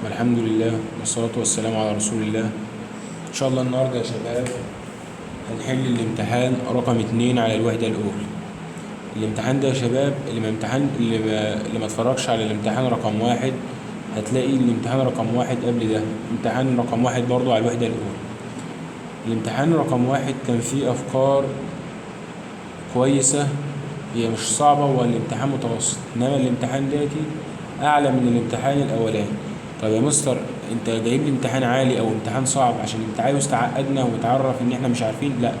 والحمد لله والصلاة والسلام على رسول الله. إن شاء الله النهاردة يا شباب هنحل الامتحان رقم 2 على الوحدة الأولى. الامتحان ده يا شباب اللي ما اتفرجش على الامتحان رقم 1 هتلاقي الامتحان رقم 1 قبل ده امتحان رقم 1 برضو على الوحدة الأولى. الامتحان رقم 1 كان فيه أفكار كويسة، هي مش صعبة والامتحان متوسط، إنما الامتحان داتي أعلى من الامتحان الأولاني. طب يا مستر انت جايب لي امتحان عالي او امتحان صعب عشان انت عاوز تعقدنا وتعرف ان احنا مش عارفين؟ لا،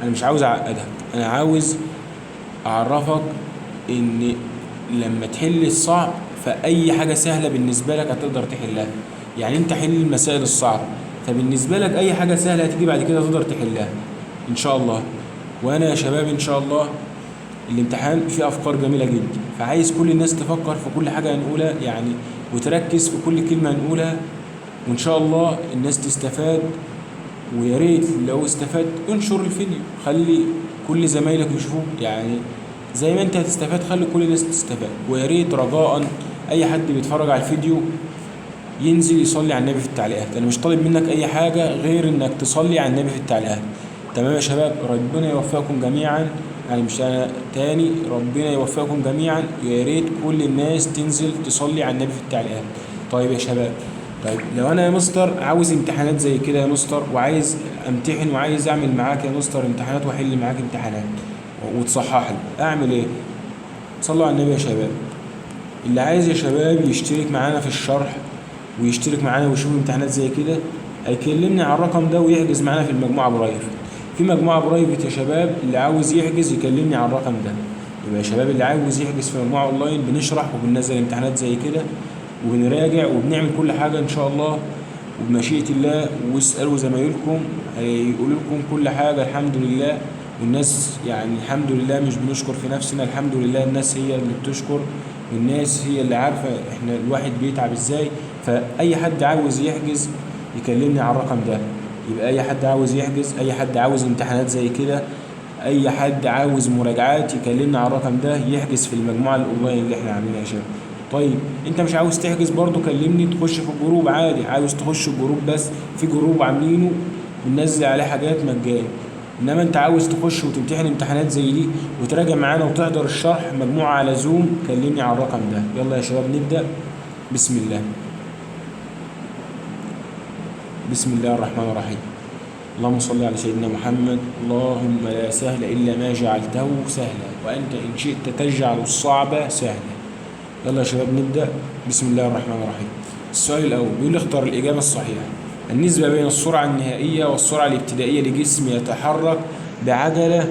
انا مش عاوز اعقدك، انا عاوز اعرفك ان لما تحل الصعب فاي حاجة سهلة بالنسبة لك هتقدر تحلها. يعني انت حل المسائل الصعبة فبالنسبة لك اي حاجة سهلة هتيجي بعد كده تقدر تحلها ان شاء الله. وانا يا شباب ان شاء الله الامتحان فيه افكار جميلة جدا، فعايز كل الناس تفكر في كل حاجة هنقولها يعني وتركز في كل كلمة هنقولها، وإن شاء الله الناس تستفاد. ويا ريت لو استفدت انشر الفيديو، خلي كل زمايلك يشوفوه، يعني زي ما انت هتستفاد خلي كل الناس تستفاد. ويا ريت رجاء اي حد بيتفرج على الفيديو ينزل يصلي على النبي في التعليقات. انا مش طالب منك اي حاجة غير انك تصلي على النبي في التعليقات. تمام يا شباب؟ ربنا يوفقكم جميعا، يعني مش انا تاني، ربنا يوفقكم جميعا. يا ريت كل الناس تنزل تصلي على النبي في التعليقات. طيب يا شباب، طيب لو انا يا مستر عاوز امتحانات زي كده يا مستر، وعايز امتحن وعايز اعمل معاك يا مستر امتحانات واحل معاك امتحانات وتصحح لي، اعمل ايه؟ صلوا على النبي يا شباب. اللي عايز يا شباب يشترك معانا في الشرح ويشترك معانا ويشوف امتحانات زي كده هيكلمني على الرقم ده ويحجز معانا في المجموعة برايفت. في مجموعة برايفت يا شباب، اللي عاوز يحجز يكلمني على الرقم ده. يبقى يا شباب اللي عاوز يحجز في مجموعة اونلاين بنشرح وبننزل امتحانات زي كده وبنراجع وبنعمل كل حاجة ان شاء الله وبمشيئة الله. واسألوا زمايلكم هيقولوا لكم كل حاجة الحمد لله. والناس يعني الحمد لله مش بنشكر في نفسنا، الحمد لله الناس هي اللي بتشكر والناس هي اللي عارفة احنا الواحد بيتعب ازاي. فأي حد عاوز يحجز يكلمني على الرقم ده. يبقى أي حد عاوز يحجز، أي حد عاوز امتحانات زي كده، أي حد عاوز مراجعات يكلمنا على الرقم ده يحجز في المجموعة الأونلاين اللي احنا عاملينها يا شباب. طيب انت مش عاوز تحجز برضو كلمني تخش في الجروب عادي. عاوز تخش الجروب بس في جروب عاملينه بننزل عليه حاجات مجاني، انما انت عاوز تخش وتمتحن امتحانات زي دي وتراجع معانا وتحضر الشرح مجموعة على زوم كلمني على الرقم ده. يلا يا شباب نبدأ. بسم الله. بسم الله الرحمن الرحيم. اللهم صل على سيدنا محمد. اللهم لا سهل إلا ما جعلته سهلا وأنت إن شئت تجعل الصعب سهلا. يلا يا شباب نبدأ. بسم الله الرحمن الرحيم. السؤال الأول بيقول اختر الإجابة الصحيحة. النسبة بين السرعة النهائية والسرعة الابتدائية لجسم يتحرك بعجلة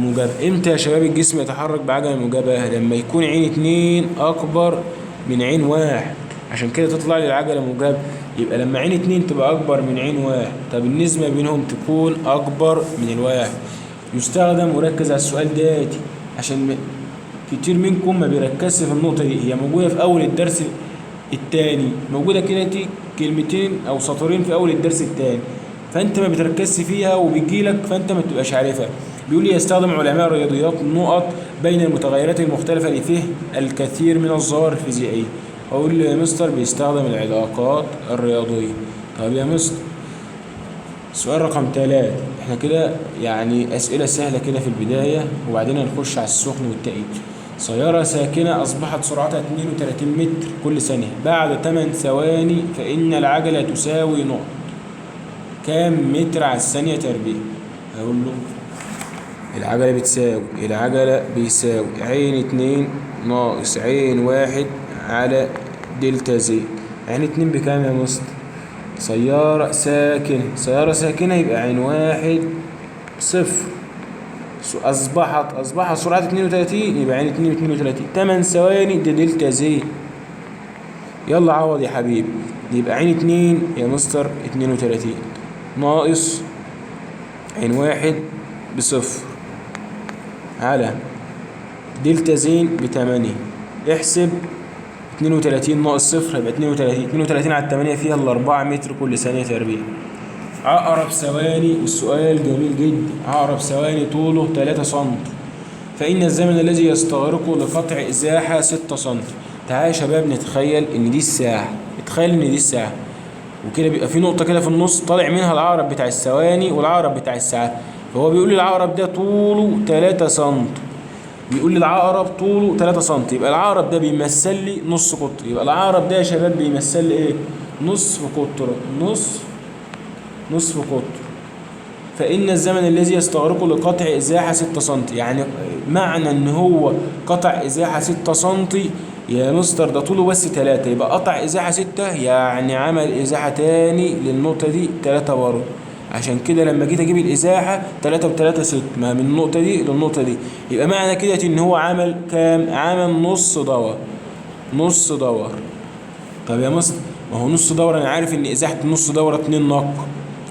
موجبة. امتى يا شباب الجسم يتحرك بعجلة موجبة؟ لما يكون عين 2 أكبر من عين 1، عشان كده تطلع لي العجلة موجبة. يبقى لما عين 2 تبقى أكبر من عين 1، طب النسبة بينهم تكون أكبر من الواحد. يستخدم، وركز على السؤال داتي عشان كتير منكم ما بيركزش في النقطة دي. هي موجودة في أول الدرس الثاني، موجودة كده كلمتين أو سطرين في أول الدرس الثاني، فأنت ما بتركزش فيها وبيجيلك فأنت ما تبقاش عارفها. بيقول لي يستخدم علماء الرياضيات النقط بين المتغيرات المختلفة لفهم الكثير من الظواهر الفيزيائية. أقول لي يا مستر بيستخدم العلاقات الرياضية. طب يا مستر سؤال رقم 3، احنا كده يعني أسئلة سهلة كده في البداية وبعدين هنخش على السخن والتقيل. سيارة ساكنة أصبحت سرعتها 32 متر كل ثانية بعد 8 ثواني، فإن العجلة تساوي نقط كام متر على الثانية تربيع؟ هقول له العجلة بيساوي عين 2 ناقص عين 1 على دلتا زد. عين 2 بكام يا مستر؟ سيارة ساكنة يبقى عين 1 صفر. أصبحت سرعة 32 يبقى عين 2 32. 8 ثواني دي دلتا زد. يلا عوض يا حبيبي. يبقى عين 2 يا مستر 32 ناقص عين 1 بصفر على دلتا زين ب8. احسب 32 ناقص صفر يبقى 32 على 8 فيها 4 متر كل ثانية تربيع. عقرب ثواني، والسؤال جميل جدا، عقرب ثواني طوله 3 سم، فإن الزمن الذي يستغرقه لقطع إزاحة 6 سم. تعالى يا شباب نتخيل إن دي الساعة تخيل ان دي الساعة، وكده بيبقى في نقطة كده في النص طالع منها العقرب بتاع الثواني والعقرب بتاع الساعات. فهو بيقول لي العقرب ده طوله 3 سم، بيقول لي العقرب طوله 3 سم، يبقى العقرب ده بيمثل لي نص قطر. يبقى العقرب ده يا شباب بيمثل لي ايه؟ نصف قطر، نصف قطر. فإن الزمن الذي يستغرقه لقطع إزاحة 6 سم، يعني معنى إن هو قطع إزاحة 6 سم يا مستر ده طوله بس 3، يبقى قطع إزاحة 6 يعني عمل إزاحة تاني للنقطة دي 3 برضه. عشان كده لما جيت أجيب الإزاحة 3 ب3 6، ما من النقطة دي للنقطة دي، يبقى معنى كده إن هو عمل كام؟ عمل نص دور، نص دور. طب يا مستر ما هو نص دورة، أنا عارف إن إزاحة النص دورة 2 نق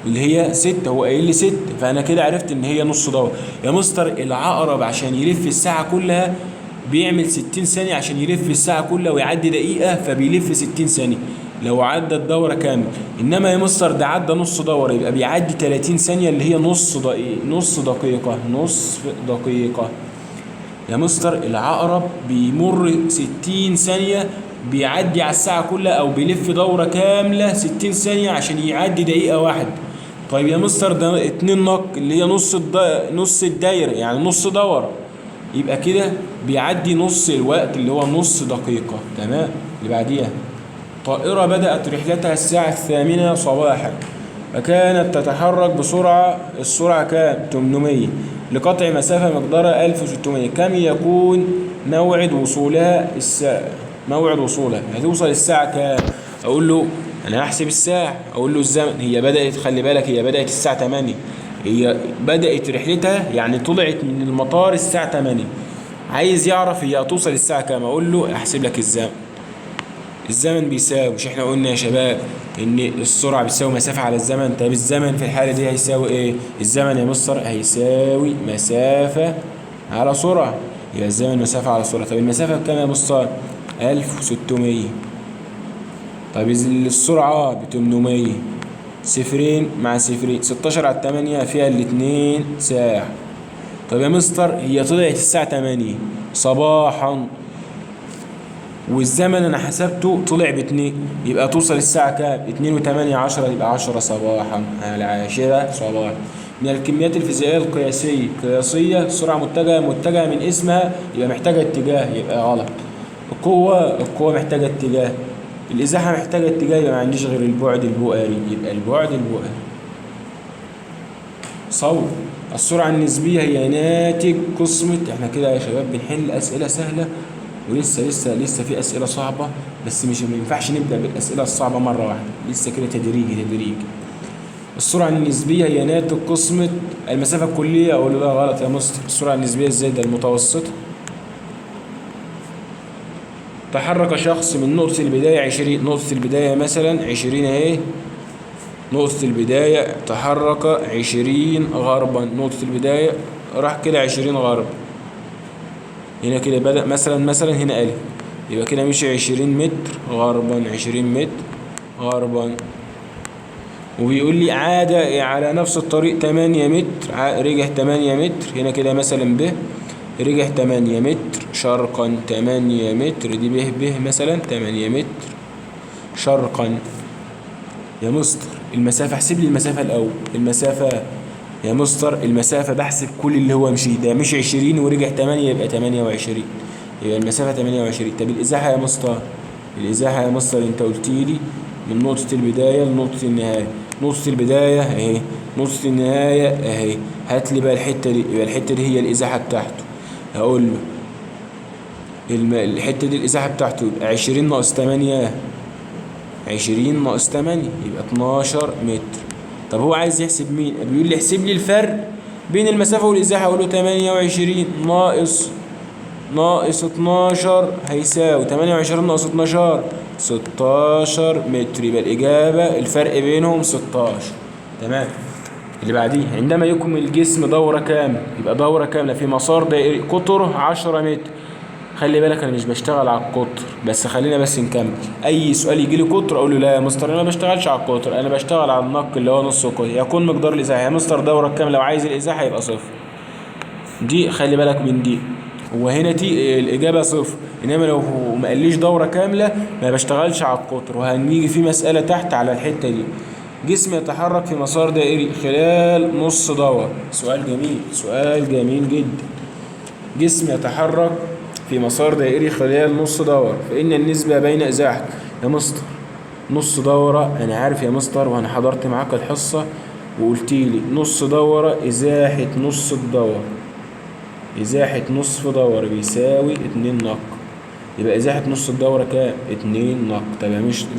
اللي هي 6، هو قايل لي 6، فأنا كده عرفت إن هي نص دورة. يا مستر العقرب عشان يلف الساعة كلها بيعمل 60 ثانية عشان يلف الساعة كلها ويعدي دقيقة، فبيلف 60 ثانية لو عدى الدورة كامل. إنما يا مستر ده عدى نص دورة، يبقى بيعدي 30 ثانية اللي هي نص دقيقة، نصف دقيقة. يا مستر العقرب بيمر 60 ثانية بيعدي على الساعة كلها، أو بيلف دورة كاملة 60 ثانية عشان يعدي دقيقة واحدة. طيب يا مستر ده 2 نق اللي هي نص الدايرة، يعني نص دورة، يبقى كده بيعدي نص الوقت اللي هو نص دقيقة. تمام. اللي بعديها طائرة بدأت رحلتها الساعة 8 صباحا، فكانت تتحرك بسرعة، السرعة كام؟ 800، لقطع مسافة مقدارها 1600. كم يكون موعد وصولها الساعة؟ موعد وصولها هتوصل الساعة كام؟ أقول له أنا هحسب الساعة، أقول له الزمن، هي بدأت، خلي بالك هي بدأت الساعة 8، هي بدأت رحلتها يعني طلعت من المطار الساعة 8، عايز يعرف هي هتوصل الساعة كام، أقول له أحسب لك الزمن. الزمن بيساوي، مش احنا قلنا يا شباب ان السرعة بتساوي مسافة على الزمن؟ طب الزمن في الحالة دي هيساوي ايه؟ الزمن يا مستر هيساوي مسافة على سرعة، يبقى الزمن مسافة على سرعة. طب المسافة بكام يا مستر؟ 1600. طب السرعة ب 800، صفرين مع صفرين 16 على 8 فيها الاتنين ساعة. طب يا مستر هي طلعت الساعة 8 صباحا، والزمن انا حسبته طلع ب2، يبقى توصل الساعة كام؟ 2 و8 10، يبقى 10 صباحا، على 10 صباحا. من الكميات الفيزيائية قياسية، السرعة متجهة من اسمها، يبقى محتاجة اتجاه، يبقى غلط. القوة محتاجة اتجاه، الإزاحة محتاجة اتجاه، يبقى ما عنديش غير البعد البؤري، يبقى البعد البؤري. صور السرعة النسبية هي ناتج قسمة، احنا كده يا شباب بنحل أسئلة سهلة، ولسه في أسئلة صعبة، بس مش ما ينفعش نبدأ بالأسئلة الصعبة مرة واحدة، لسه كده تدريجي. السرعة النسبية هي ناتج قسمة المسافة الكلية، أقول له لا غلط يا مستر، السرعة النسبية ازاي؟ ده المتوسطة. تحرك شخص من نقطة البداية 20، نقطة البداية مثلا 20 اهي، نقطة البداية تحرك 20 غربا، نقطة البداية راح كده 20 غرب، هنا كده بدأ مثلا هنا ألف، يبقى كده مشي 20 متر غربا، 20 متر غربا. وبيقول لي عاد على نفس الطريق 8 متر، رجع 8 متر، هنا كده مثلا ب، رجع 8 متر شرقا، 8 متر دي به مثلا 8 متر شرقا. يا مستر المسافة، احسب لي المسافة الأول، المسافة يا مستر، المسافة بحسب كل اللي هو مشي ده، مش 20 ورجع 8 يبقى 28، يبقى المسافة 28. طب الإزاحة يا مستر، الإزاحة يا مستر أنت قلت لي من نقطة البداية لنقطة النهاية، نقطة البداية أهي، نقطة النهاية أهي، هات لي بقى الحتة دي، يبقى الحتة دي هي الإزاحة بتاعته. هقول له الحتة دي الإزاحة بتاعته يبقى 20 ناقص 8، 20 ناقص 8 يبقى 12 متر. طب هو عايز يحسب مين؟ بيقول لي احسب لي الفرق بين المسافة والإزاحة، أقول له 28 ناقص 12 هيساوي 28 ناقص 12 16 متر، يبقى الإجابة الفرق بينهم 16. تمام. اللي بعديه عندما يكمل الجسم دورة كاملة، يبقى دورة كاملة في مسار دائري قطره 10 متر. خلي بالك انا مش بشتغل على القطر بس، خلينا بس نكمل. اي سؤال يجي لي قطر اقول له لا يا مستر انا ما بشتغلش على القطر، انا بشتغل على النق اللي هو نص قطر، يكون مقدار الازاحه يا مستر دوره كامله، لو عايز الازاحه يبقى صفر. دي خلي بالك من دي، وهنا دي الاجابه صفر، انما لو هو ما قاليش دوره كامله ما بشتغلش على القطر. وهنيجي في مساله تحت على الحته دي. جسم يتحرك في مسار دائري خلال نص دورة. سؤال جميل، سؤال جميل جدا. جسم يتحرك في مسار دائري خلال نص دورة، فإن النسبة بين إزاحة. يا مستر نص دورة أنا عارف يا مستر، وأنا حضرت معاك الحصة وقلت لي نص دورة إزاحة نص الدورة، إزاحة نصف دورة بيساوي 2 نق. يبقى إزاحة نص الدورة كام؟ 2 نق. طب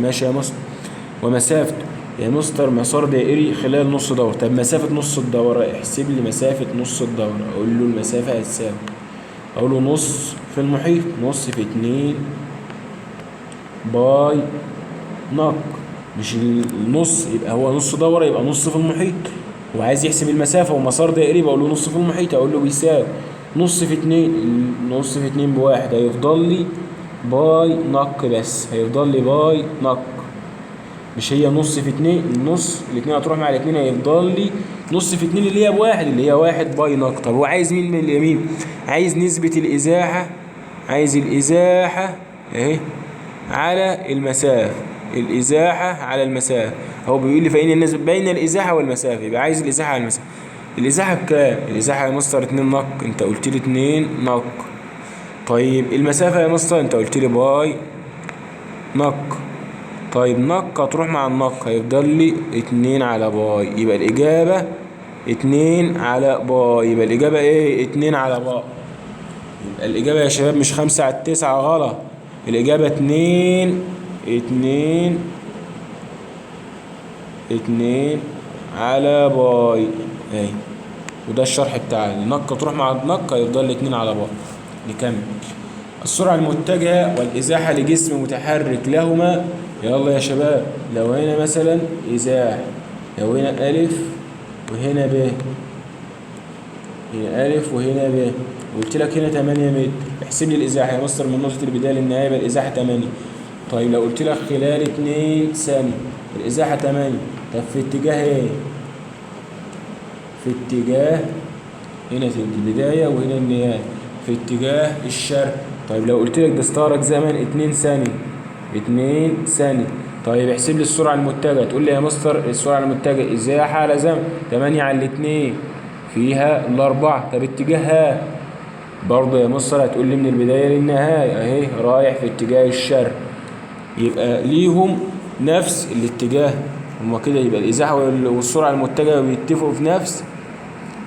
ماشي يا مستر. ومسافته يا مستر مسار دائري خلال نص دورة. طب مسافة نص الدورة، احسب لي مسافة نص الدورة. أقول له المسافة هتساوي، أقول له نص في المحيط، نص في 2 باي نق. مش النص، يبقى هو نص دورة يبقى نص في المحيط، وعايز يحسب المسافة ومسار دائري، بقول له نص في المحيط. أقول له بيساوي نص في 2، نص في 2 بواحد، هيفضل لي باي نق. بس هيفضل لي باي نق، مش هي نص في 2. النص الاتنين هتروح مع الاتنين، هيفضل لي نص في 2 اللي هي بواحد، اللي هي 1 باي نق. طب هو عايز مين من اليمين؟ عايز نسبة الإزاحة، عايز الإزاحة اهي على المسافة، الإزاحة على المسافة. هو بيقول لي فإن النسبة بين الإزاحة والمسافة، يبقى عايز الإزاحة على المسافة. الإزاحة بكام؟ الإزاحة يا مستر 2 نق، أنت قلت لي 2 نق. طيب المسافة يا مستر أنت قلت لي باي نق. طيب نق هتروح مع النق، هيفضل لي 2 على باي. يبقى الإجابة 2 على باي. يبقى الإجابة إيه؟ 2 على باي. يبقى الإجابة يا شباب مش 5/9 غلط. الإجابة 2 على باي اهي. وده الشرح بتاعي. النق تروح مع النق، هيفضل لي 2 على باي. نكمل. السرعة المتجهة والإزاحة لجسم متحرك لهما. يلا يا شباب، لو هنا مثلا إزاحة، لو هنا ألف وهنا ب، هنا ألف وهنا ب، قلت لك هنا 8 متر، احسب لي الإزاحة يا مستر من نقطة البداية للنهاية. يبقى الإزاحة 8. طيب لو قلت لك خلال 2 ثانية الإزاحة 8، طب في اتجاه إيه؟ في اتجاه هنا في البداية وهنا النهاية، في اتجاه الشرق. طيب لو قلت لك ده استغرق زمن 2 ثانية، 2 ثانية. طيب احسب لي السرعة المتجهة. تقول لي يا مستر السرعة المتجهة إزاحة على زمن 8 على 2 فيها ال4. طب اتجاهها برضه يا مستر هتقول لي من البداية للنهاية اهي، رايح في اتجاه الشرق. يبقى ليهم نفس الاتجاه هما كده. يبقى الإزاحة والسرعة المتجهة بيتفقوا في نفس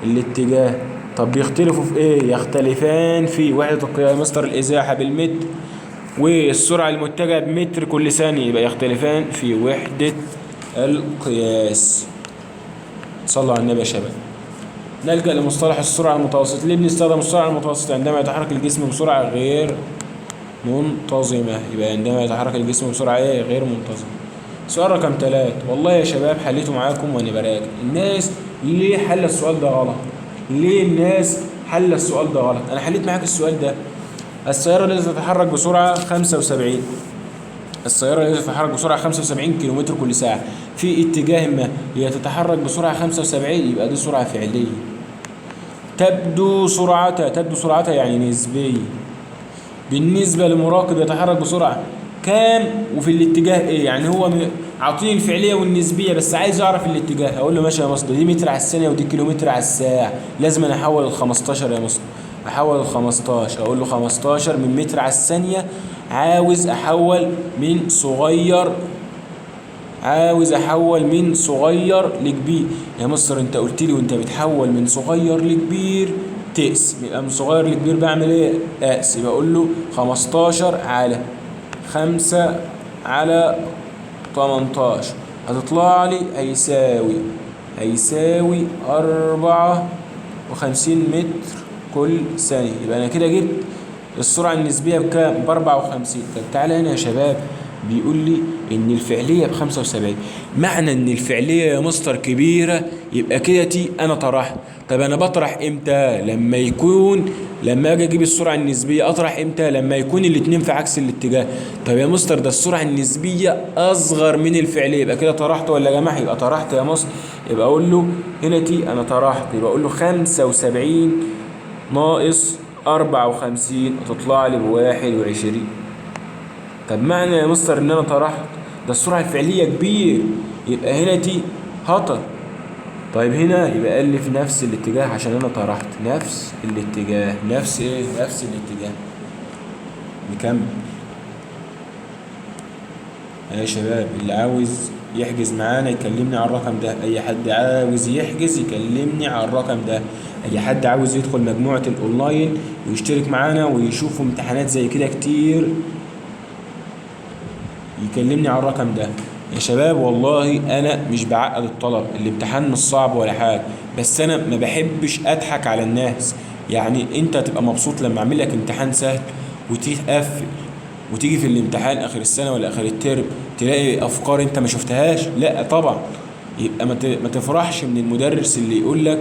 الاتجاه. طب بيختلفوا في ايه؟ يختلفان في وحدة القياس. مستر الإزاحة بالمتر والسرعة المتجهة بمتر كل ثانية، يبقى يختلفان في وحدة القياس. صلوا على النبي يا شباب. نلجأ لمصطلح السرعة المتوسطة. ليه بنستخدم السرعة المتوسطة؟ عندما يتحرك الجسم بسرعة غير منتظمة. يبقى عندما يتحرك الجسم بسرعة ايه؟ غير منتظمة. سؤال رقم 3. والله يا شباب حليته معاكم وانا براجع. الناس ليه حل السؤال ده غلط؟ ليه الناس حل السؤال ده غلط؟ انا حليت معاك السؤال ده. السيارة التي تتحرك بسرعة 75، السيارة التي تتحرك بسرعة 75 كيلومتر كل ساعة في اتجاه ما، هي تتحرك بسرعة 75، يبقى دي سرعة فعلية. تبدو سرعتها يعني نسبية بالنسبة لمراقب يتحرك بسرعة كام وفي الاتجاه ايه. يعني هو عاطيني الفعلية والنسبية بس عايز اعرف الاتجاه. اقول له ماشي يا مصطفى، دي متر على الثانية ودي كيلومتر على الساعة، لازم انا احول ال 15 يا مصطفى. احول ال 15، اقول له 15 من متر على الثانية، عاوز احول من صغير لكبير. يا مصر انت قلت لي وانت بتحول من صغير لكبير تقسم، يبقى من صغير لكبير بعمل ايه؟ اقسم. اقول له 15 على 5 على 18 هتطلع لي هيساوي 54 متر كل ثانية. يبقى انا كده جبت السرعة النسبية بكام؟ ب 54. طب تعالى هنا يا شباب، بيقول لي ان الفعلية ب 75. معنى ان الفعلية يا مستر كبيرة يبقى كده تي انا طرحت. طب انا بطرح امتى؟ لما اجي اجيب السرعة النسبية اطرح امتى؟ لما يكون الاتنين في عكس الاتجاه. طب يا مستر ده السرعة النسبية اصغر من الفعلية، يبقى كده طرحت ولا يا جماعة؟ يبقى طرحت يا مستر. يبقى اقول له هنا تي انا طرحت، يبقى اقول له 75 ناقص 54 وتطلع لي ب21. طب معنى يا مستر ان انا طرحت ده السرعة الفعلية كبير، يبقى هنا تي هطل. طيب هنا يبقى قال لي في نفس الاتجاه عشان انا طرحت نفس الاتجاه. نفس ايه؟ نفس الاتجاه. نكمل يا شباب. اللي عاوز يحجز معانا يكلمني على الرقم ده. اي حد عاوز يحجز يكلمني على الرقم ده. اي حد عاوز يدخل مجموعة الاونلاين ويشترك معانا ويشوف امتحانات زي كده كتير يكلمني على الرقم ده. يا شباب والله انا مش بعقد الطلب، الامتحان مش صعب ولا حاجه، بس انا ما بحبش اضحك على الناس. يعني انت تبقى مبسوط لما اعمل لك امتحان سهل وتيجي تقفل وتيجي في الامتحان اخر السنه ولا اخر الترم تلاقي افكار انت ما شفتهاش؟ لا طبعا. يبقى ما تفرحش من المدرس اللي يقول لك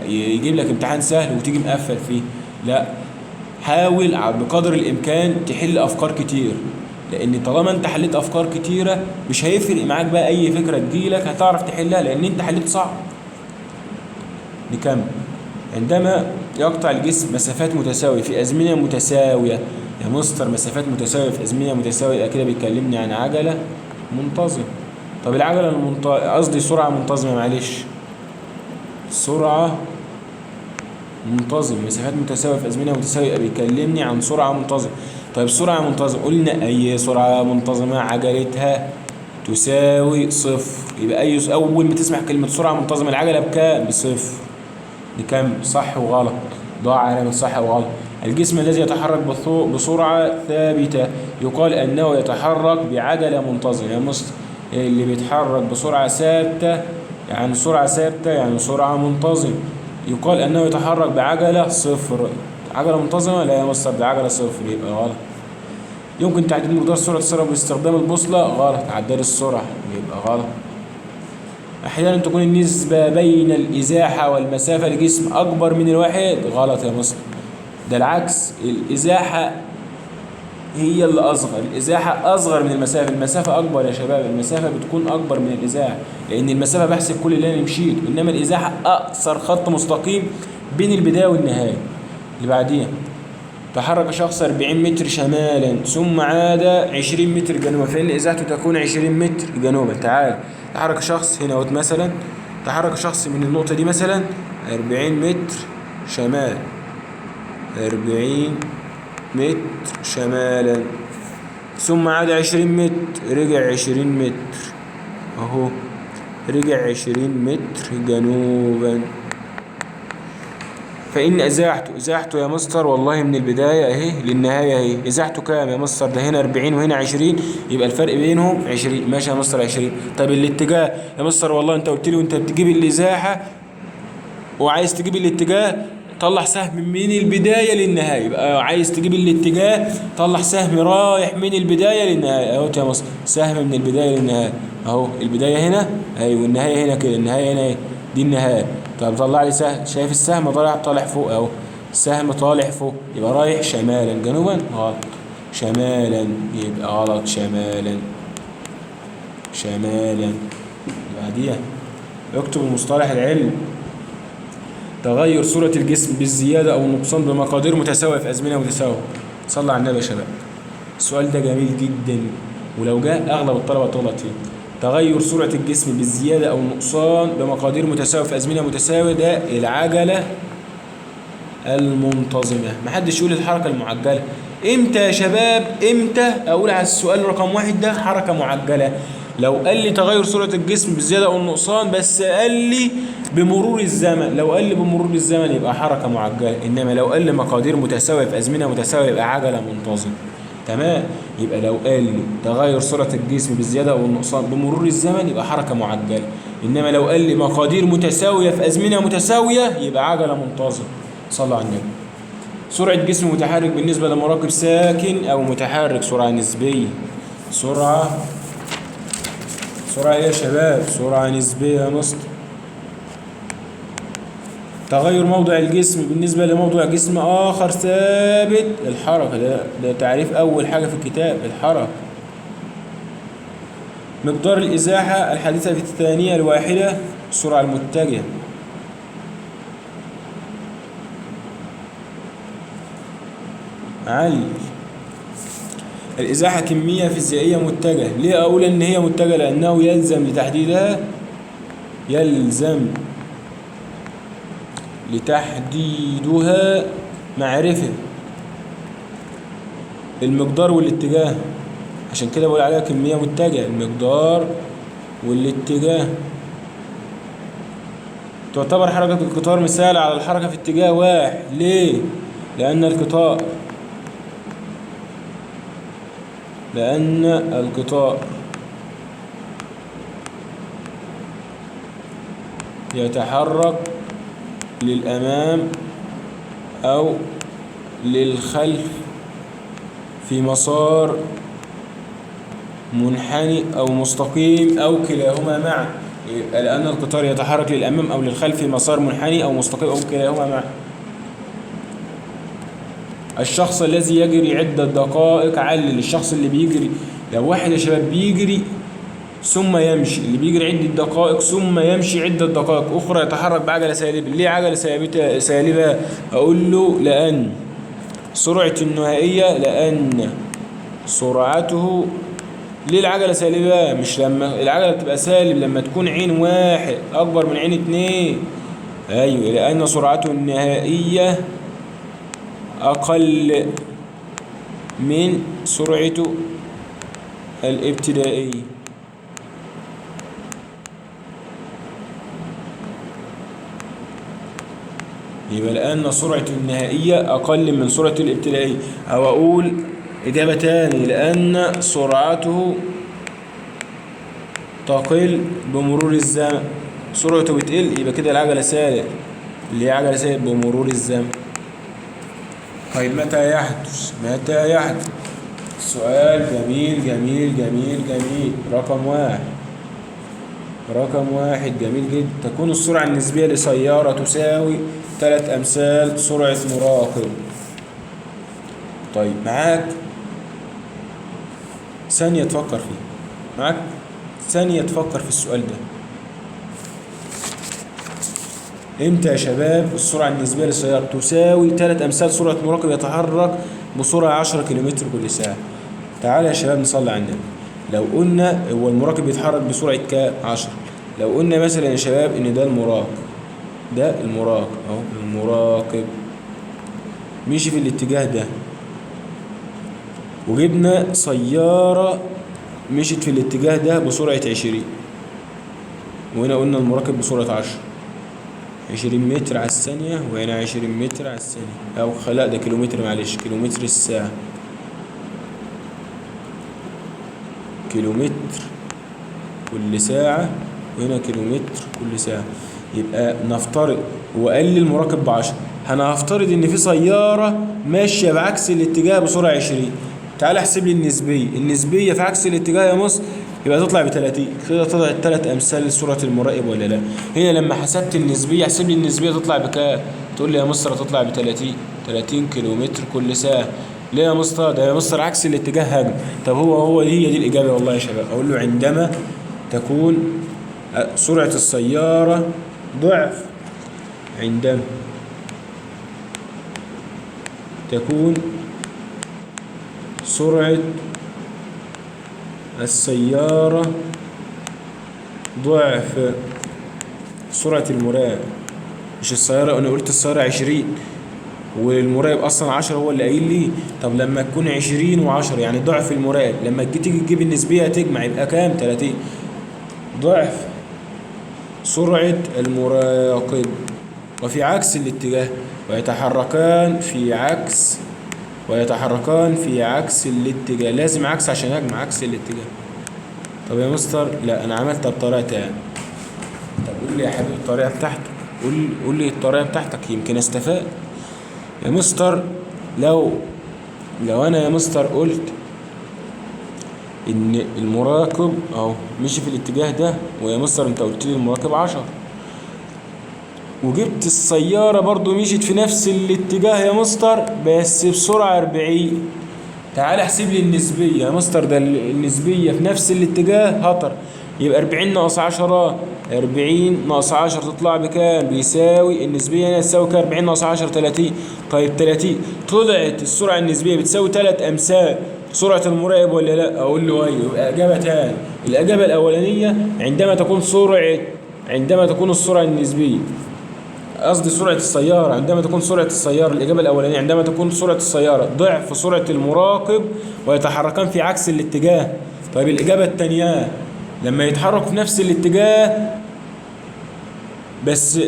يجيب لك امتحان سهل وتيجي مقفل فيه. لا، حاول بقدر الامكان تحل افكار كتير، لان طالما انت حليت افكار كتيره مش هيفرق معاك بقى اي فكره تجيلك هتعرف تحلها لان انت حليت صعب. نكمل. عندما يقطع الجسم مسافات متساويه في ازمنه متساويه. يا مستر مسافات متساويه في ازمنه متساويه يبقى كده بيكلمني عن عجله منتظمه. طب العجله قصدي سرعه منتظمه، معلش، سرعه منتظم. مسافات متساويه في ازمنه متساويه يبقى بيكلمني عن سرعه منتظمه. طيب سرعه منتظمه قلنا اي سرعه منتظمه عجلتها تساوي صفر. يبقى اول ما تسمع كلمه سرعه منتظمه العجله بكام؟ بصفر. نكمل. صح وغلط، ضاع علامه صح وغلط. الجسم الذي يتحرك بسرعه ثابته يقال انه يتحرك بعجله منتظمه. يا مستر اللي بيتحرك بسرعه ثابته يعني سرعه ثابته يعني سرعه منتظمه يقال انه يتحرك بعجله صفر. عجله منتظمه؟ لا يا مستر ده عجله صفر، يبقى غلط. يمكن تحديد مقدار سرعه السيارة باستخدام البوصله؟ غلط. عداد السرعه، يبقى غلط. احيانا تكون النسبه بين الازاحه والمسافه لجسم اكبر من الواحد؟ غلط يا مستر، ده العكس. الازاحه هي اللي اصغر، الازاحه اصغر من المسافه. المسافه اكبر يا شباب، المسافه بتكون اكبر من الازاحه لان المسافه بحسب كل اللي انا مشيت، انما الازاحه اقصر خط مستقيم بين البدايه والنهايه. اللي بعديها تحرك شخص 40 متر شمالا ثم عاد 20 متر جنوبا فإن ازاحته تكون 20 متر جنوبا. تعال تحرك شخص هنا مثلا، تحرك شخص من النقطه دي مثلا 40 متر شمال، 40 متر شمالا ثم عاد 20 متر، رجع 20 متر اهو، رجع 20 متر جنوبا. فإن ازاحته يا مستر والله من البداية اهي للنهاية اهي، ازاحته كام يا مستر؟ ده هنا 40 وهنا 20 يبقى الفرق بينهم 20. ماشي يا مستر 20. طب الاتجاه يا مستر والله انت قلت لي وانت بتجيب الازاحة وعايز تجيب الاتجاه طلع سهم من البداية للنهاية. يبقى عايز تجيب الاتجاه طلع سهم رايح من البداية للنهاية اهو يا مصر، سهم من البداية للنهاية اهو. البداية هنا اهي والنهاية هنا كده، النهاية هنا اهي دي النهاية. طب طلع لي سهم، شايف السهم طالع فوق اهو، السهم طالع فوق يبقى رايح شمالا جنوبا؟ غلط. شمالا يبقى غلط، شمالا شمالا. بعديها اكتب المصطلح العلمي. تغير صورة الجسم بالزيادة أو النقصان بمقادير متساوية في أزمنة متساوية. صلى على النبي يا شباب. السؤال ده جميل جدا ولو جاء أغلب الطلبة تغلط فيه. تغير صورة الجسم بالزيادة أو النقصان بمقادير متساوية في أزمنة متساوية ده العجلة المنتظمة. محدش يقول الحركة المعجلة. امتى يا شباب؟ امتى اقول على السؤال رقم 1 ده حركة معجلة؟ لو قال لي تغير صورة الجسم بالزيادة او النقصان بس قال لي بمرور الزمن. لو قال لي بمرور الزمن يبقى حركة معجلة، انما لو قال لي مقادير متساوية في ازمنة متساوية يبقى عجلة منتظمة. تمام. يبقى لو قال لي تغير صورة الجسم بالزيادة او النقصان بمرور الزمن يبقى حركة معجلة، انما لو قال لي مقادير متساوية في ازمنة متساوية يبقى عجلة منتظمة. صلى على النبي. سرعة جسم متحرك بالنسبة لمراكب ساكن أو متحرك سرعة نسبية. سرعة إيه يا شباب؟ سرعة نسبية يا مصر. تغير موضع الجسم بالنسبة لموضع جسم آخر ثابت. الحركة ده تعريف أول حاجة في الكتاب، الحركة. مقدار الإزاحة الحادثة في الثانية الواحدة السرعة المتجهة. علل. الإزاحة كمية فيزيائية متجهة. ليه أقول إن هي متجهة؟ لأنه يلزم لتحديدها معرفة المقدار والاتجاه، عشان كده بقول عليها كمية متجهة، المقدار والاتجاه. تعتبر حركة القطار مثال على الحركة في اتجاه واحد. ليه؟ لأن القطار يتحرك للأمام أو للخلف في مسار منحني أو مستقيم أو كلاهما معا. لأن القطار يتحرك للأمام أو للخلف في مسار منحني أو مستقيم أو كلاهما معا. الشخص الذي يجري عدة دقائق علل. الشخص اللي بيجري، لو واحد يا شباب بيجري ثم يمشي، اللي بيجري عدة دقائق ثم يمشي عدة دقائق أخرى يتحرك بعجلة سالبة. ليه عجلة سالبة؟ أقول له لأن سرعة النهائية، لأن سرعته. ليه العجلة سالبة؟ مش لما العجلة بتبقى سالب لما تكون عين واحد أكبر من عين اتنين. أيوة، لأن سرعته النهائية أقل من سرعته الابتدائية. يبقى لأن سرعة النهائية أقل من سرعة الابتدائية. أو أقول إجابة تاني، لأن سرعته تقل بمرور الزمن. سرعته بتقل، يبقى كده العجلة سالب، اللي هي عجلة سالب بمرور الزمن. طيب متى يحدث؟ سؤال جميل جميل جميل جميل. رقم واحد جميل جدا. تكون السرعة النسبية لسيارة تساوي 3 أمثال سرعة مراقب. طيب معاك ثانية تفكر في السؤال ده. امتى يا شباب السرعة النسبية للسيارة تساوي 3 أمثال سرعة مراقب يتحرك بسرعة 10 كيلومتر كل ساعة؟ تعالى يا شباب نصلي على النبي. لو قلنا هو المراقب بيتحرك بسرعة كام؟ 10. لو قلنا مثلا يا شباب ان ده المراقب اهو، المراقب مشي في الاتجاه ده، وجبنا سيارة مشيت في الاتجاه ده بسرعة 20، وهنا قلنا المراقب بسرعة 20 متر على الثانية، وهنا 20 متر على الثانية، أو لا ده كيلومتر، معلش، كيلومتر الساعة، كيلومتر كل ساعة، وهنا كيلومتر كل ساعة. يبقى نفترض وقال لي المراقب ب10، أنا هفترض إن في سيارة ماشية بعكس الاتجاه بسرعة 20. تعال احسب لي النسبية في عكس الاتجاه يا مصر، يبقى تطلع ب30. كده طلعت 3 أمثال سرعة المراقب ولا لا؟ هنا لما حسبت النسبية، احسب لي النسبية تطلع بكام؟ تقول لي يا مصر تطلع ب30 كيلومتر كل ساعة. ليه يا مصر؟ ده يا مصر عكس الاتجاه هجم. طب هي دي الإجابة والله يا شباب. أقول له عندما تكون سرعة السيارة ضعف، عندما تكون سرعة السيارة ضعف سرعة المراقب. مش السيارة، أنا قلت السيارة 20 والمراقب أصلا 10 هو اللي قايل لي. طب لما تكون 20 و10 يعني ضعف المراقب، لما تيجي تجيب النسبية تجمع يبقى كام؟ 30 ضعف سرعة المراقب. وفي عكس الاتجاه، ويتحركان في عكس الاتجاه. لازم عكس عشان اجمع عكس الاتجاه. طب يا مستر لا انا عملتها بطريقه تانية. طب قول لي يا حبيبي الطريقه بتاعتك، قول لي الطريقه بتاعتك يمكن استفاد. يا مستر لو انا يا مستر قلت ان المراقب اهو مشي في الاتجاه ده، ويا مستر انت قلت لي المراقب 10، وجبت السيارة برضو مشيت في نفس الاتجاه يا مستر بس بسرعة 40. تعال احسب لي النسبية يا مستر. ده النسبية في نفس الاتجاه هطر، يبقى 40 ناقص 10، 40 ناقص 10 تطلع بكام؟ بيساوي النسبية هنا تساوي كام؟ 40 ناقص 10 30. طيب 30 طلعت السرعة النسبية بتساوي 3 أمثال سرعة المراقب ولا لا؟ أقول له أيوه. يبقى إجابة تاني. الإجابة الأولانية عندما تكون السرعة النسبية، قصدي سرعة السيارة، عندما تكون سرعة السيارة، الإجابة الأولانية عندما تكون سرعة السيارة ضعف سرعة المراقب ويتحركان في عكس الاتجاه. طيب الإجابة الثانية لما يتحركوا في نفس الاتجاه، بس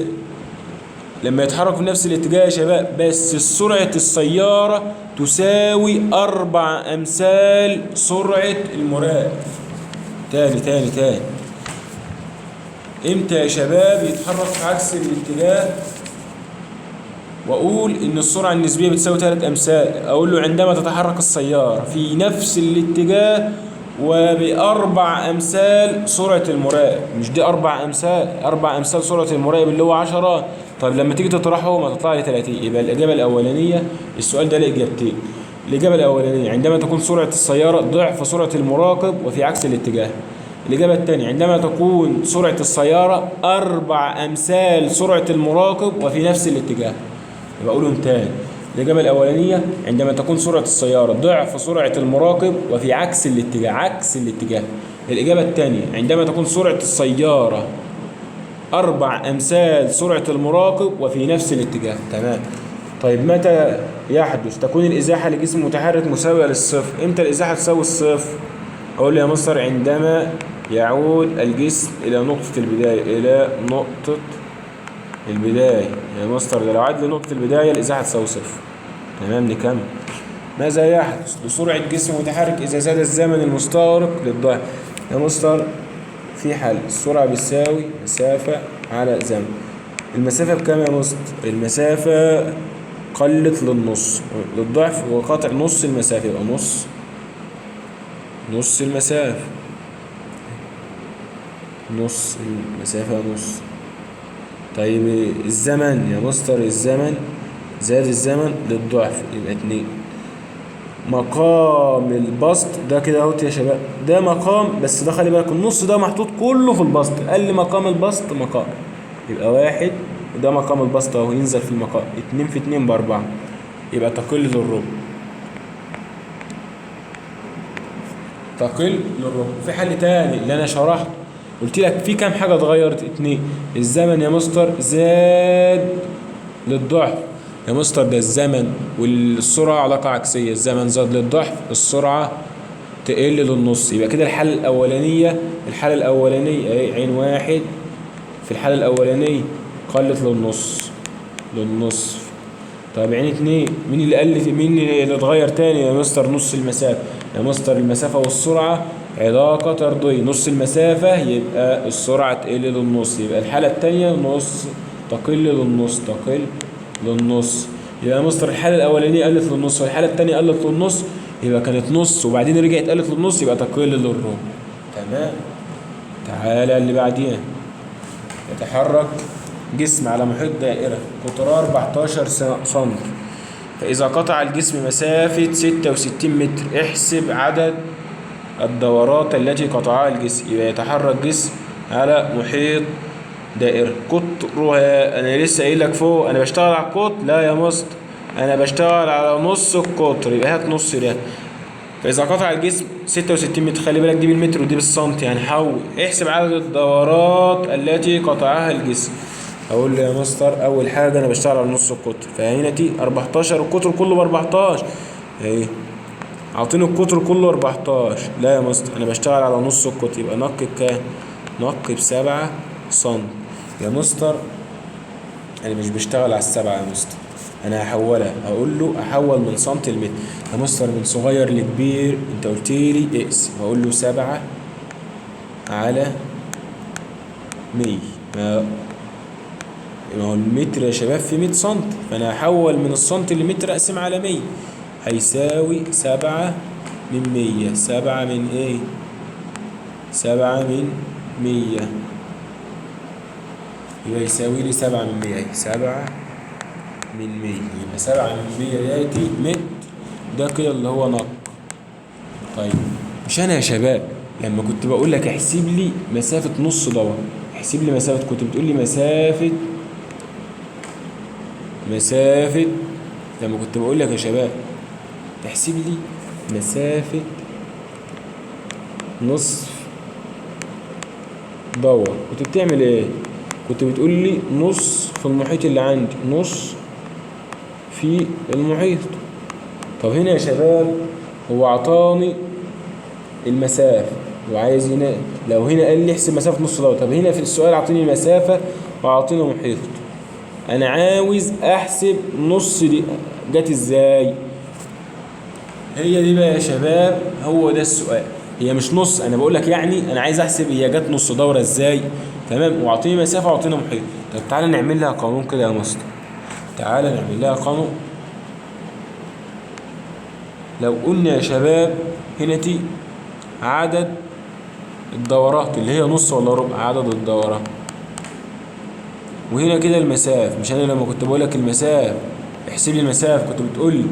لما يتحركوا في نفس الاتجاه يا شباب بس سرعة السيارة تساوي 4 أمثال سرعة المراقب. تاني امتى يا شباب يتحرك في عكس الاتجاه واقول ان السرعه النسبيه بتساوي 3 امثال؟ اقول له عندما تتحرك السياره في نفس الاتجاه وباربع امثال سرعه المراقب. مش دي 4 امثال سرعه المراقب اللي هو 10. طيب لما تيجي تطرحه ما تطلع لي 30. يبقى الاجابه الاولانيه، السؤال ده له اجابتين. الاجابه الاولانيه عندما تكون سرعه السياره ضعف سرعه المراقب وفي عكس الاتجاه. الإجابة الثانية عندما تكون سرعة السيارة 4 أمثال سرعة المراقب وفي نفس الاتجاه. يبقى أقولهم تاني. الإجابة الأولانية عندما تكون سرعة السيارة ضعف سرعة المراقب وفي عكس الاتجاه. الإجابة الثانية عندما تكون سرعة السيارة 4 أمثال سرعة المراقب وفي نفس الاتجاه. تمام. طيب متى تكون الإزاحة لجسم متحرك مساوية للصفر؟ إمتى الإزاحة تساوي الصفر؟ أقول يا مستر عندما يعود الجسم إلى نقطة البداية. يا مستر ده لو عاد لنقطة البداية الإزاحة تساوي صفر. تمام. نكمل. ماذا يحدث لسرعة جسم متحرك إذا زاد الزمن المستغرق للضعف؟ يا مستر في حل. السرعة بتساوي مسافة على زمن. المسافة بكام يا مستر؟ المسافة قلت للنص للضعف وقطع نص المسافة، يبقى نص المسافة نص. طيب الزمن يا مستر، الزمن زاد الزمن للضعف يبقى 2. مقام البسط ده كده اهوت يا شباب، ده مقام بس ده خلي بالك النص ده محطوط كله في البسط. قال لي مقام البسط مقام يبقى 1 وده مقام البسط اهو ينزل في المقام. 2 في 2 ب4 يبقى تقل للربع. في حل تاني اللي انا شرحته قلت لك في كام حاجه اتغيرت؟ 2. الزمن يا مستر زاد للضعف. يا مستر ده الزمن والسرعه علاقه عكسيه، الزمن زاد للضعف السرعه تقل للنص. يبقى كده الحاله الاولانيه اهي عين 1 في الحاله الاولانيه قلت للنص. طيب عين 2 مين اللي اتغير تاني يا مستر؟ نص المسافه. يا مستر المسافة والسرعة علاقة طردية، نص المسافة يبقى السرعة تقل للنص. يبقى الحالة الثانية تقل للنص. يبقى يا مستر الحالة الأولانية قلت للنص والحالة الثانية قلت للنص، يبقى كانت نص وبعدين رجعت قلت للنص يبقى تقل للربع. تمام. تعالى اللي بعدين. يتحرك جسم على محيط دائرة قطرها 14 سم، فإذا قطع الجسم مسافة 66 متر احسب عدد الدورات التي قطعها الجسم. يبقى يتحرك جسم على محيط دائرة قطرها، أنا لسه قايل لك فوق أنا بشتغل على القطر. لا يا مستر أنا بشتغل على نص القطر، يبقى هات نص ده. فإذا قطع الجسم 66 متر، خلي بالك دي بالمتر ودي بالسنتي يعني حول. احسب عدد الدورات التي قطعها الجسم. اقول له يا مستر اول حاجه انا بشتغل على نص القطر، فهنا دي 14 القطر كله ب 14 اهي، اعطيني القطر كله 14. لا يا مستر انا بشتغل على نص القطر، يبقى نقي بكام؟ نقي ب7 سم. يا مستر انا مش بشتغل على ال7 يا مستر، انا هحولها. اقول له احول من سنتي لمتر. يا مستر من صغير لكبير انت قلت لي اقسم. اقول له 7 على 100. ما هو المتر يا شباب في 100 سم، فانا هحول من السنتي لمتر اقسم على 100 هيساوي 7 من 100. 7 من ايه؟ 7 من 100 يبقى يساوي لي 7 من 100 اهي. 7 من 100 يبقى 7 من 100 ياتي متر. ده كده اللي هو نق. طيب مش انا يا شباب لما كنت بقول لك احسب لي مسافة نص دورة، احسب لي مسافة، كنت بتقول لي مسافة. لما كنت بقول لك يا شباب احسب لي مسافة نصف دورة، كنت بتعمل ايه؟ كنت بتقول لي نص في المحيط اللي عندي، نص في المحيط. طب هنا يا شباب هو عطاني المسافة وعايز هنا، لو هنا قال لي احسب مسافة نص دورة، طب هنا في السؤال عطيني المسافة وعطيني محيط، انا عاوز احسب نص دي جت ازاي؟ هي دي بقى يا شباب، هو ده السؤال. هي مش نص، انا بقول لك يعني انا عايز احسب هي جت نص دوره ازاي، تمام، واعطيني مسافه واعطيني محيط. طب تعالى نعمل لها قانون كده يا مستر، تعالى نعمل لها قانون. لو قلنا يا شباب هنا تي عدد الدورات اللي هي نص ولا ربع، عدد الدورات، وهنا كده المسافه، مش انا لما كنت بقول لك المسافه احسب لي المسافه كنت بتقول لي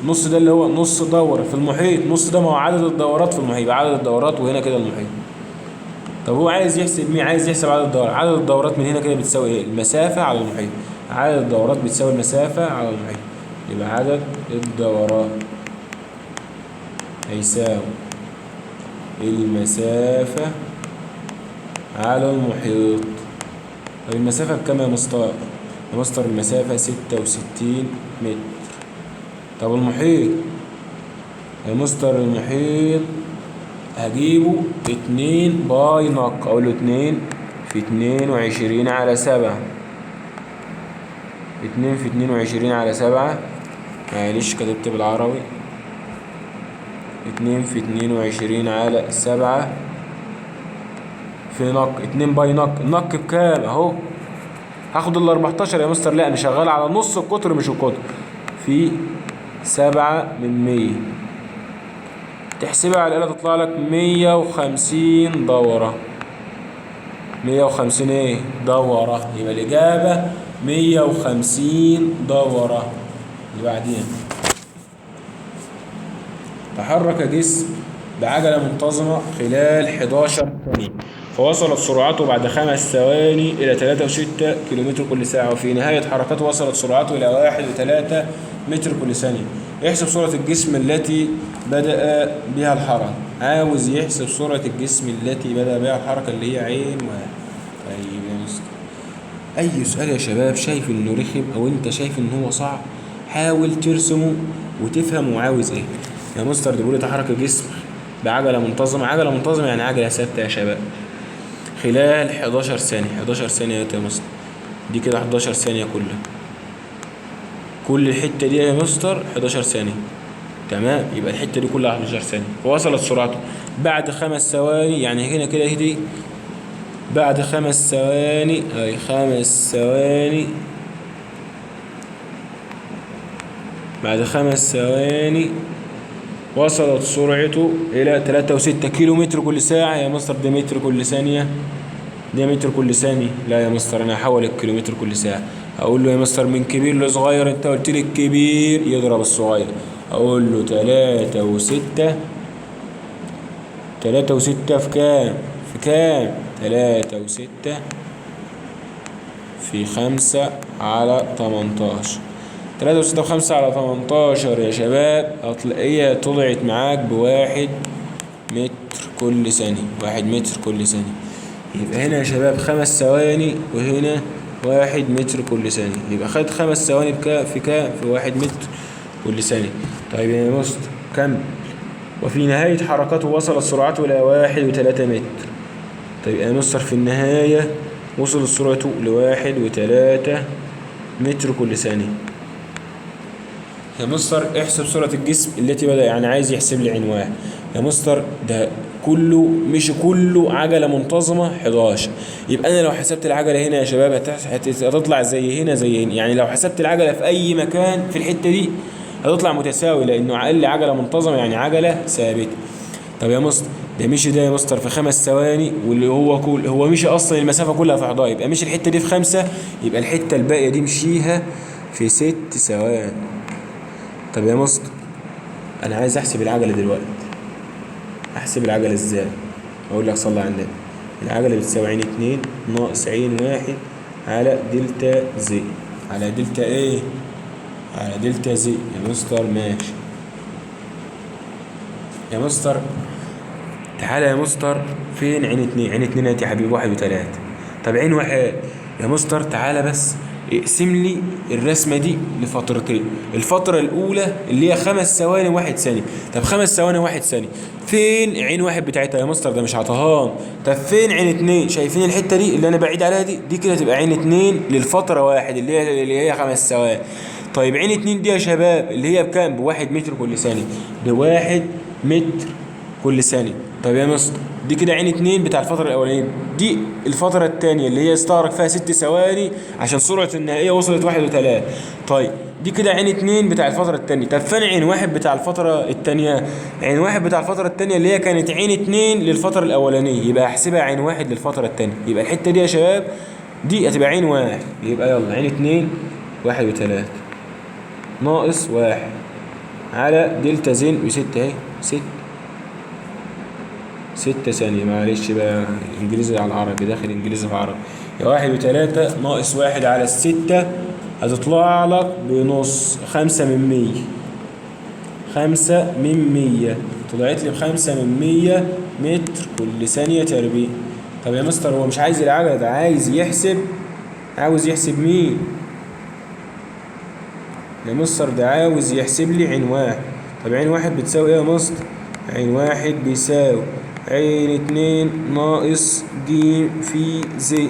نص ده اللي هو نص دورة في المحيط، نص ده ما هو عدد الدورات في المحيط، عدد الدورات وهنا كده المحيط. طب هو عايز يحسب مين؟ عايز يحسب عدد الدورات. عدد الدورات من هنا كده بتساوي ايه؟ المسافة على المحيط. عدد الدورات بتساوي المسافة على المحيط، يبقى عدد الدورات هيساوي المسافة على المحيط. طب المسافة بكام يا مستر؟ يا مستر المسافة 66 متر. طب المحيط يا مستر، المحيط هجيبه 2 باي نق، اقول له 2 في 22 على 7، 2 في 22 على 7، معلش كتبت بالعربي، 2 في 22 على 7 في نق، 2 باي نق، النق بكام اهو؟ هاخد ال 14 يا مستر، لا انا شغال على نص القطر مش القطر، في 7 من 100، تحسبها على الآلة تطلع لك 150 دورة. 150 ايه؟ دورة. يبقى الإجابة 150 دورة. اللي بعدين، تحرك جسم بعجلة منتظمة خلال 11 ثانية، فوصلت سرعته بعد 5 ثواني إلى 3.6 كيلومتر كل ساعة، وفي نهاية حركته وصلت سرعته إلى 1.3 متر كل ثانية. يحسب سرعة الجسم التي بدأ بها الحركة. عاوز يحسب سرعة الجسم التي بدأ بها الحركة اللي هي عين واحد. طيب يا مستر، أي سؤال يا شباب شايف إنه رخم أو أنت شايف إن هو صعب، حاول ترسمه وتفهم وعاوز إيه. يا مستر ده بيقول تحرك الجسم بعجلة منتظمة، عجلة منتظمة يعني عجلة ثابتة يا شباب، خلال 11 ثانية. 11 ثانية يا مستر، دي كده 11 ثانية كلها، كل الحتة دي يا مستر 11 ثانية، تمام، يبقى الحتة دي كلها 11 ثانية. ووصلت سرعته بعد 5 ثواني، يعني هنا كده دي بعد 5 ثواني، أي 5 ثواني، بعد 5 ثواني وصلت سرعته إلى 3.6 كيلو متر كل ساعة. يا مستر ده متر كل ثانية، ده متر كل ثانية. لا يا مستر أنا هحول الكيلومتر كل ساعة. أقول له يا مستر من كبير لصغير، أنت قلت لي الكبير يضرب الصغير. أقول له 3.6، 3.6 في كام؟ في كام؟ 3.6 في 5 على 18. 3.6 في 5 على 18 يا شباب هتلاقيها طلعت معاك ب1 متر كل ثانية، 1 متر كل ثانية. يبقى هنا يا شباب 5 ثواني وهنا 1 متر كل ثانية، يبقى خد 5 ثواني في كام؟ في 1 متر كل ثانية. طيب يا مستر كمل. وفي نهاية حركته وصلت سرعته إلى 1.3 متر. طيب يا مستر في النهاية وصلت سرعته ل1.3 متر كل ثانية. يا مستر احسب سرعة الجسم التي بدأ، يعني عايز يحسب لي عنوان. يا مستر ده كله مش كله عجلة منتظمة 11، يبقى أنا لو حسبت العجلة هنا يا شباب هتطلع زي هنا زي هنا، يعني لو حسبت العجلة في أي مكان في الحتة دي هتطلع متساوي، لأنه أقل عجلة منتظمة يعني عجلة ثابتة. طب يا مستر ده مشي ده يا مستر في 5 ثواني، واللي هو مشي أصلا المسافة كلها في 11، يبقى مشي الحتة دي في 5، يبقى الحتة الباقية دي مشيها في 6 ثواني. طب يا مستر انا عايز احسب العجله دلوقتي، احسب العجلة ازاي؟ اقول لك صلي على النبي. العجلة بتساوي عين 2 ناقص عين 1 على دلتا زي. على دلتا ايه؟ على دلتا زي يا مستر. ماشي يا مستر. تعالى يا مستر، فين عين 2؟ عين 2 يا حبيبي 1 و3. طب عين 1 يا مستر تعالى بس اقسم لي الرسمة دي لفترتين. الفترة الأولى اللي هي 5 ثواني 1 ثانية. طب 5 ثواني 1 ثانية، فين عين 1 بتاعتها يا مستر؟ ده مش عطهان. طب فين عين 2؟ شايفين الحتة دي اللي أنا بعيد عليها دي كده تبقى عين 2 للفترة 1 اللي هي 5 ثواني. طيب عين 2 دي يا شباب اللي هي بكام؟ ب1 متر كل ثانية. ب1 متر كل ثانية. طب يا مستر دي كده عين 2 بتاع الفترة الأولانية. دي الفترة الثانية اللي هي استغرق فيها 6 ثواني عشان سرعة النهائية وصلت 1 و3. طيب دي كده عين 2 بتاع الفترة الثانية. طب فين عين 1 بتاع الفترة الثانية؟ عين 1 بتاع الفترة الثانية اللي هي كانت عين 2 للفترة الأولانية، يبقى احسبها عين 1 للفترة الثانية. يبقى الحتة دي يا شباب دي هتبقى عين 1. يبقى يلا عين 2 1 و3 ناقص 1 على دلتا زين و6 اهي 6 ثانية. معلش بقى انجليزي على العربي، داخل انجليزي في عربي. يا 1 و3 ناقص 1 على 6 هتطلع لك بنص 5 من 100. 5 من 100 طلعت لي ب5 من 100 متر كل ثانية تربيع. طب يا مستر هو مش عايز العجلة، ده عايز يحسب. عاوز يحسب مين يا مستر؟ ده عاوز يحسب لي عين 1. طب عين 1 بتساوي ايه يا مستر؟ عين 1 بيساوي عين 2 ناقص ج في زي.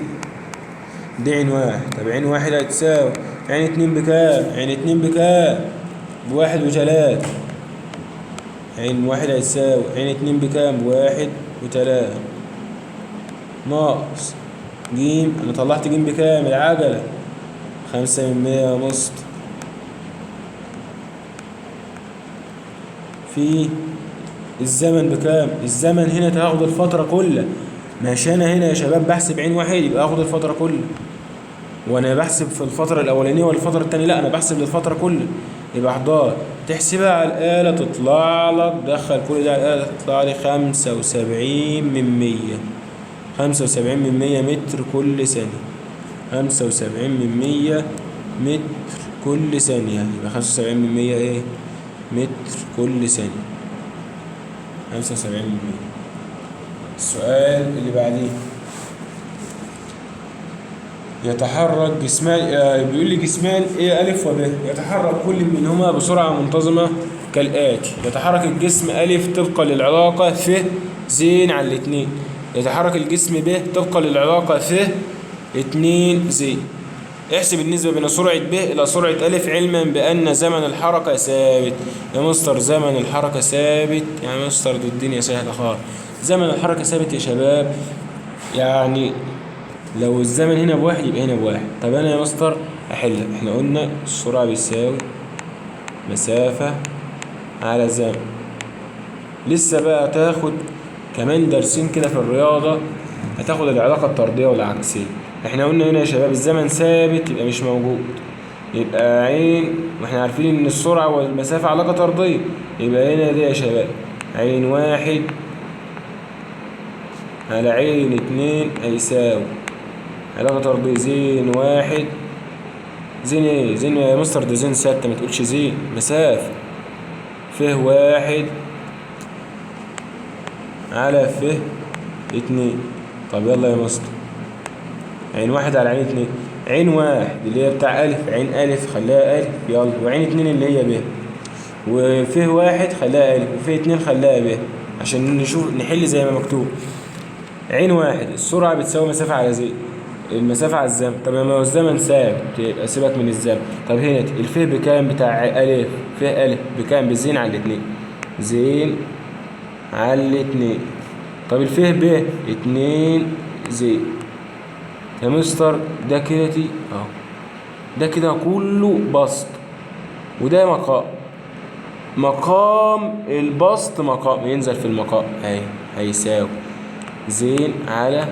دي عين 1. طب عين 1 هتساوي عين 2 بكام؟ عين 2 بكام؟ ب1 و3. عين 1 هتساوي عين 2 بكام؟ ب1 و3 ناقص ج. انا طلعت ج بكام؟ العجلة 5 من 100 يا مستر في الزمن بكام؟ الزمن هنا تاخد الفترة كلها. ماشي انا هنا يا شباب بحسب عين 1 يبقى اخد الفترة كلها. وانا بحسب في الفترة الأولانية ولا الفترة التانية؟ لا انا بحسب للفترة كلها. يبقى 11 تحسبها على الآلة تطلع لك، دخل كل ده على الآلة تطلع لي 75 من 100. 75 من 100 متر كل ثانية. 75 من 100 متر كل ثانية. يبقى 75 من 100 ايه؟ متر كل ثانية. 75 من 100. السؤال اللي بعديه، يتحرك جسمان. بيقول لي جسمان ايه ألف وب، يتحرك كل منهما بسرعة منتظمة كالآتي. يتحرك الجسم ألف طبقا للعلاقة ف زين على الاتنين. يتحرك الجسم ب طبقا للعلاقة ف 2 زين. احسب النسبة بين سرعة ب إلى سرعة ألف علما بأن زمن الحركة ثابت. يا مستر زمن الحركة ثابت يعني مستر دي الدنيا سهلة خالص. زمن الحركة ثابت يا شباب، يعني لو الزمن هنا ب1 يبقى هنا ب1. طب أنا يا مستر أحل. احنا قلنا السرعة بيساوي مسافة على زمن. لسه بقى تاخد كمان درسين كده في الرياضة، هتاخد العلاقة الطردية والعكسية. احنا قلنا هنا يا شباب الزمن ثابت يبقى مش موجود، يبقى عين، واحنا عارفين ان السرعة والمسافة علاقة طردية، يبقى هنا دي يا شباب عين 1 على عين 2 هيساوي علاقة طردية زين 1 زين ايه؟ زين يا مستر ده زين ثابتة، ما تقولش زين مسافة ف 1 على ف 2. طب يلا يا مستر عين 1 على عين 2. عين 1 اللي هي بتاع ألف، عين ألف خليها ألف يلا، وعين 2 اللي هي ب، وف 1 خليها ألف، وف 2 خليها ب عشان نشوف نحل زي ما مكتوب. عين 1 السرعة بتساوي مسافة على زي المسافة على الزمن. طب لما هو الزمن ثابت يبقى سيبك من الزمن. طب هنا الف بكام بتاع ألف؟ ف ألف بكام؟ بزين على الاتنين. زين على الاتنين. طب الف ب 2 زين يا مستر. ده كده اهو، ده كده كله بسط، وده مقام البسط مقام ينزل في المقام اهي هيساوي زين على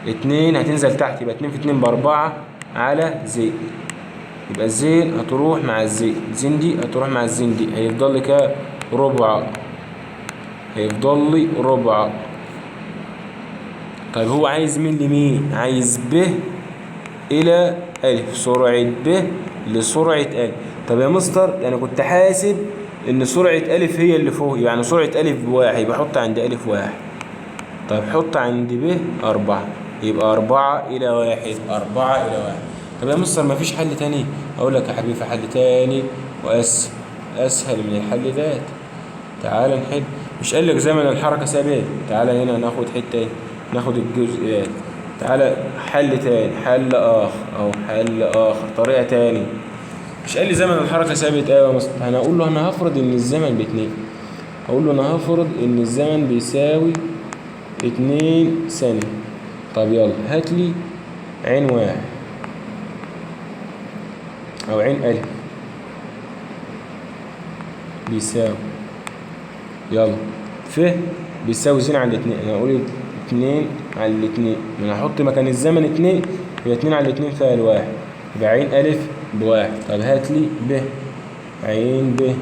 2 هتنزل تحت، يبقى 2 في 2 ب4 على زين. يبقى الزين هتروح مع الزين، زين دي هتروح مع الزين دي، هيفضل لك ربع هيفضل لي ربع. طيب هو عايز مين لمين؟ عايز ب إلى ألف، سرعة ب لسرعة ألف. طب يا مستر أنا كنت حاسب إن سرعة ألف هي اللي فوق، يعني سرعة ألف بواحد، يبقى حط عند ألف واحد. طيب حط عند ب 4، يبقى 4 إلى 1، 4 إلى 1. طب يا مستر مفيش حل تاني؟ أقول لك يا حبيبي في حل تاني أسهل من الحل ده. تعال نحل. مش قال لك زمن الحركة ثابت؟ تعال هنا ناخد حتة، ناخد الجزء. تعال حل تاني، حل آخر أو حل آخر، طريقة تاني. مش قال لي زمن الحركة ثابت؟ أيوة يا مستر. أنا أقول له أنا هفرض إن الزمن ب2. أقول له أنا هفرض إن الزمن بيساوي 2 ثانية. طب يلا هات لي عين واحد أو عين ألف بيساوي، يلا ف بيساوي ز على 2. أنا أقول 2 على 2، أنا هحط مكان الزمن 2، يبقى 2 على 2 فيها الواحد، يبقى عين ألف بواحد. طب هات لي ب، عين ب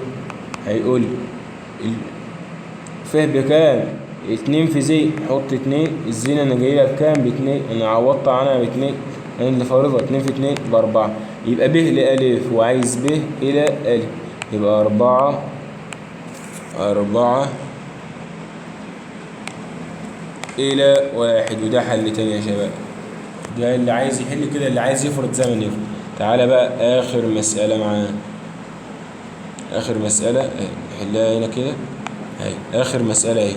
هيقول ف بكام؟ 2 في زي، حط 2، الزين انا جايبها بكام؟ ب2، انا عوضت عنها ب2، انا اللي فارضها 2 في 2 ب4، يبقى ب لألف وعايز ب إلى ألف، يبقى 4 إلى 1. وده حل تاني يا شباب. ده اللي عايز يحل كده، اللي عايز يفرض زمن يفرض. تعالى بقى آخر مسألة معانا، آخر مسألة نحلها هنا كده. هاي آخر مسألة اهي.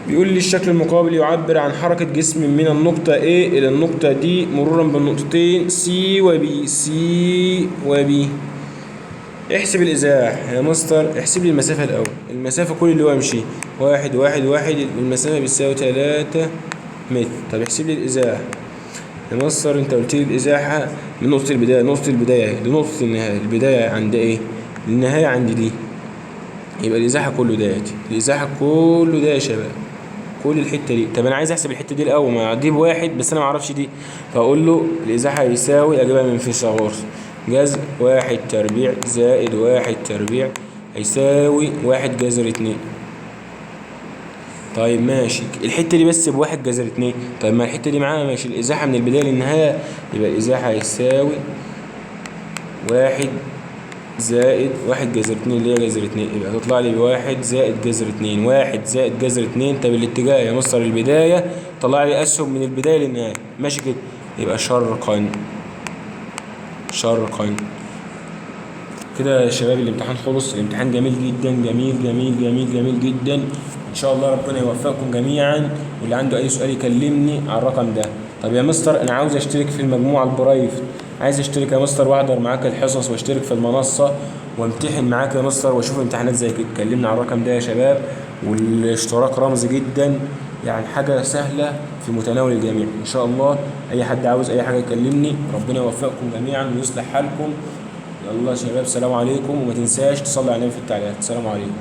بيقول لي الشكل المقابل يعبر عن حركة جسم من النقطة A إلى النقطة D مرورا بالنقطتين C و B. احسب الإزاحة يا مستر. احسب لي المسافة الأول. المسافة كل اللي هو يمشي 1 1 1، المسافة بتساوي 3 متر. طب احسب لي الإزاحة يا مستر. انت قلت لي الإزاحة من نقطة البداية، نقطة البداية لنقطة النهاية. البداية عند ايه؟ النهاية عند دي، يبقى الإزاحة كله ديت، الإزاحة كله ده يا شباب، كل الحتة دي. طب أنا عايز أحسب الحتة دي الأول، ما دي بواحد بس أنا معرفش دي، فأقول له الإزاحة يساوي، أجيبها من فيثاغورس، جذر 1 تربيع زائد 1 تربيع هيساوي 1 جذر 2. طيب ماشي، الحتة دي بس بواحد جذر 2. طيب ما الحتة دي معاها ماشي، الإزاحة من البداية للنهاية، يبقى الإزاحة هيساوي 1 زائد 1 جذر 2 اللي هي جذر 2، يبقى هتطلع لي 1 زائد جذر 2، 1 زائد جذر 2. طب الاتجاه يا مستر البداية طلع لي أسهم من البداية للنهاية، ماشي كده، يبقى شرقا كده يا شباب. الامتحان خلص، الامتحان جميل جدا، جميل جدا. ان شاء الله ربنا يوفقكم جميعا، واللي عنده اي سؤال يكلمني على الرقم ده. طب يا مستر انا عاوز اشترك في المجموعه البرايفت، عايز اشترك يا مستر واحضر معاك الحصص واشترك في المنصه وامتحن معاك يا مستر واشوف امتحانات زي كده، كلمنا على الرقم ده يا شباب. والاشتراك رمزي جدا، يعني حاجه سهله في متناول الجميع ان شاء الله. اي حد عاوز اي حاجه يكلمني. ربنا يوفقكم جميعا ويصلح حالكم. يلا يا شباب، سلام عليكم، وما تنساش تصلي على النبي في التعليقات. سلام عليكم.